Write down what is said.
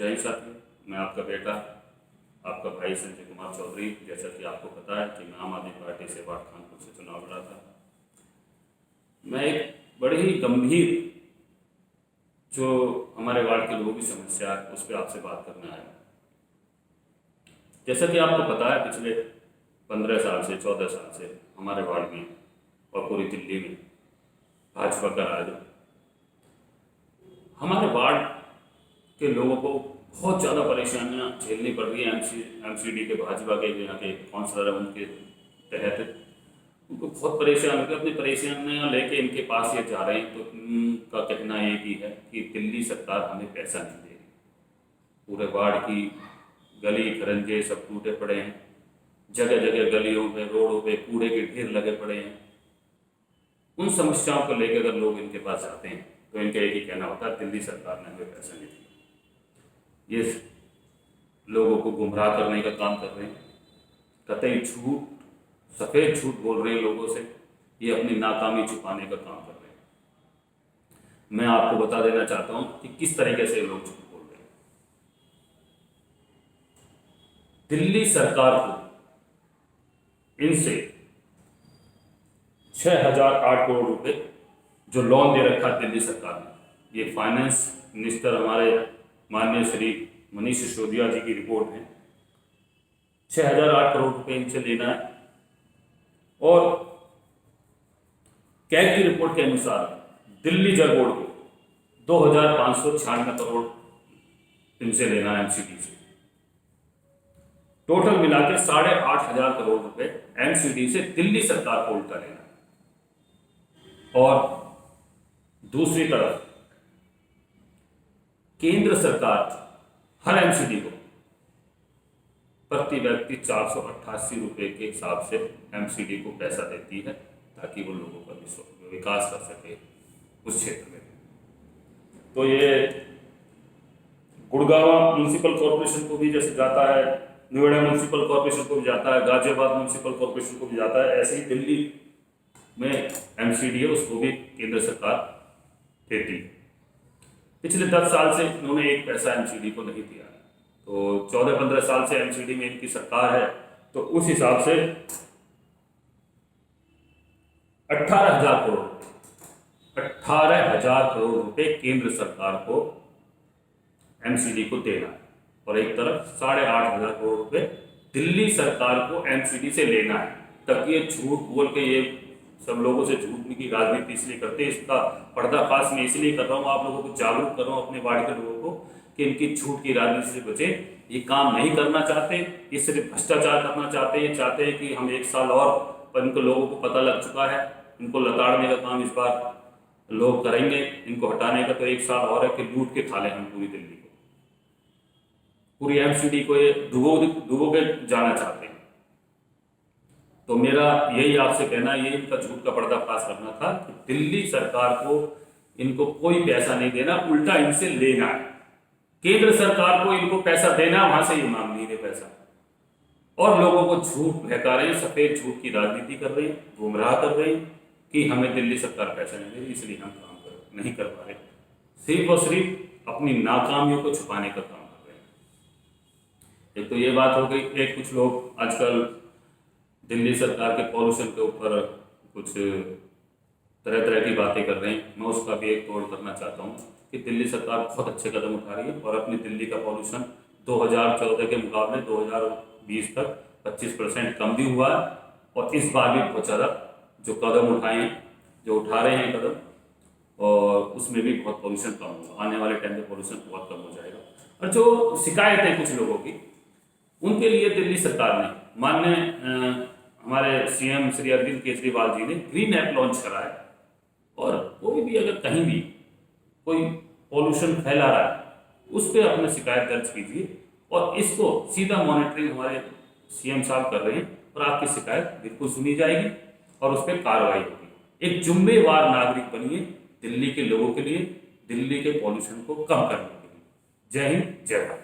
जय हिंद साथियों, मैं आपका बेटा, आपका भाई संजय कुमार चौधरी। जैसा कि आपको पता है कि मैं आम आदमी पार्टी से वार्ड कानपुर से चुनाव लड़ा था। मैं एक बड़ी ही गंभीर जो हमारे वार्ड के लोगों की समस्या है उस पर आपसे बात करने आया। जैसा कि आपको पता है, पिछले 15 साल से 14 साल से हमारे वार्ड में और पूरी दिल्ली में भाजपा का राज है। हमारे वार्ड के लोगों को बहुत ज़्यादा परेशानियां झेलनी पड़ रही है। एमसीडी के भाजपा के जो यहाँ के काउंसलर हैं उनके तहत उनको बहुत परेशान होकर अपनी परेशानियां लेके इनके पास ये जा रहे हैं। तो उनका कहना एक ही है कि दिल्ली सरकार हमें पैसा नहीं दे रही। पूरे वार्ड की गली खरंजे सब टूटे पड़े हैं, जगह जगह गलियों पे रोडों पे कूड़े के ढेर लगे पड़े हैं। उन समस्याओं को लेकर अगर लोग इनके पास आते हैं तो इनका एक ही कहना होता है, दिल्ली सरकार ने हमें पैसा नहीं दिया। ये लोगों को गुमराह करने का काम कर रहे हैं, कतई झूठ, सफ़ेद झूठ बोल रहे हैं लोगों से। ये अपनी नाकामी छुपाने का काम कर रहे हैं। मैं आपको बता देना चाहता हूं कि किस तरीके से लोग झूठ बोल रहे हैं। दिल्ली सरकार को इनसे 6008 करोड़ रुपए जो लोन दे रखा दिल्ली सरकार ने, ये फाइनेंस मिनिस्टर हमारे माननीय श्री मनीष सिसोदिया जी की रिपोर्ट है। 6008 करोड़ रुपए इनसे लेना है और कैग की रिपोर्ट के अनुसार दिल्ली जल बोर्ड को 2596 करोड़ इनसे लेना है एमसीडी से। टोटल मिला के 8500 करोड़ रुपए एमसीडी से दिल्ली सरकार को उल्टा लेना है। और दूसरी तरफ केंद्र सरकार हर एमसीडी को प्रति व्यक्ति 488 रुपए के हिसाब से एमसीडी को पैसा देती है ताकि वो लोगों का विकास कर सके उस क्षेत्र में। तो ये गुड़गांव म्यूनिसिपल कॉरपोरेशन को भी जैसे जाता है, नोएडा म्यूनिसिपल कॉरपोरेशन को भी जाता है, गाजियाबाद म्यूनिसिपल कॉरपोरेशन को भी जाता है, ऐसे ही दिल्ली में एमसीडी है उसको भी केंद्र सरकार देती है। पिछले 10 साल से उन्होंने एक पैसा एमसीडी को नहीं दिया। तो 14-15 साल से एमसीडी में इनकी सरकार है, तो उस हिसाब से 18,000 करोड़ रुपए केंद्र सरकार को एमसीडी को देना है और एक तरफ 8,500 करोड़ रुपए दिल्ली सरकार को एमसीडी से लेना है। तब ये झूठ बोल के ये सब लोगों से झूठ की राजनीति इसलिए करते हैं। इसका पर्दाफाश मैं इसलिए कर रहा हूँ, आप लोगों को जागरूक कर रहा हूँ, अपने वार्ड के लोगों को, कि इनकी झूठ की राजनीति से बचे। ये काम नहीं करना चाहते, ये सिर्फ भ्रष्टाचार करना चाहते हैं। ये चाहते हैं कि हम 1 साल और, पर इनको लोगों को पता लग चुका है, इनको लताड़ने का काम इस बार लोग करेंगे। इनको हटाने का तो 1 साल और है कि लूट के खा लें हम पूरी दिल्ली को, पूरी एमसीडी को ये डुबो के जाना चाहते हैं। तो मेरा यही आपसे कहना है, ये इनका झूठ का पर्दाफाश करना था कि दिल्ली सरकार को इनको कोई पैसा नहीं देना, उल्टा इनसे लेना है। केंद्र सरकार को इनको पैसा देना, वहां से ये मांग नहीं दे पैसा, और लोगों को झूठ बहका रहे हैं, सफेद झूठ की राजनीति कर रहे हैं, गुमराह कर रहे हैं कि हमें दिल्ली सरकार पैसा नहीं दे रही इसलिए हम काम नहीं कर पा रहे। सिर्फ और सिर्फ अपनी नाकामियों को छुपाने का काम कर रहे हैं। एक तो ये बात हो गई। एक कुछ लोग आजकल दिल्ली सरकार के पॉल्यूशन के ऊपर कुछ तरह तरह की बातें कर रहे हैं। मैं उसका भी एक तोड़ करना चाहता हूँ कि दिल्ली सरकार बहुत अच्छे कदम उठा रही है और अपनी दिल्ली का पॉल्यूशन 2014 के मुकाबले 2020 तक 25% कम भी हुआ है। और इस बार भी बहुत ज़्यादा जो कदम उठाए हैं, जो उठा रहे हैं कदम, और उसमें भी बहुत पॉल्यूशन कम होगा। आने वाले टाइम में पॉल्यूशन बहुत कम हो जाएगा। और जो शिकायत है कुछ लोगों की, उनके लिए दिल्ली सरकार ने, माननीय हमारे सीएम श्री अरविंद केजरीवाल जी ने ग्रीन ऐप लॉन्च करा है। और कोई भी अगर कहीं भी कोई पॉल्यूशन फैला रहा है उस पर अपने शिकायत दर्ज कीजिए और इसको सीधा मॉनिटरिंग हमारे सीएम साहब कर रहे हैं और आपकी शिकायत बिल्कुल सुनी जाएगी और उस पर कार्रवाई होगी। एक जिम्मेवार नागरिक बनिए दिल्ली के लोगों के लिए, दिल्ली के पॉल्यूशन को कम करने के लिए। जय हिंद, जय भारत।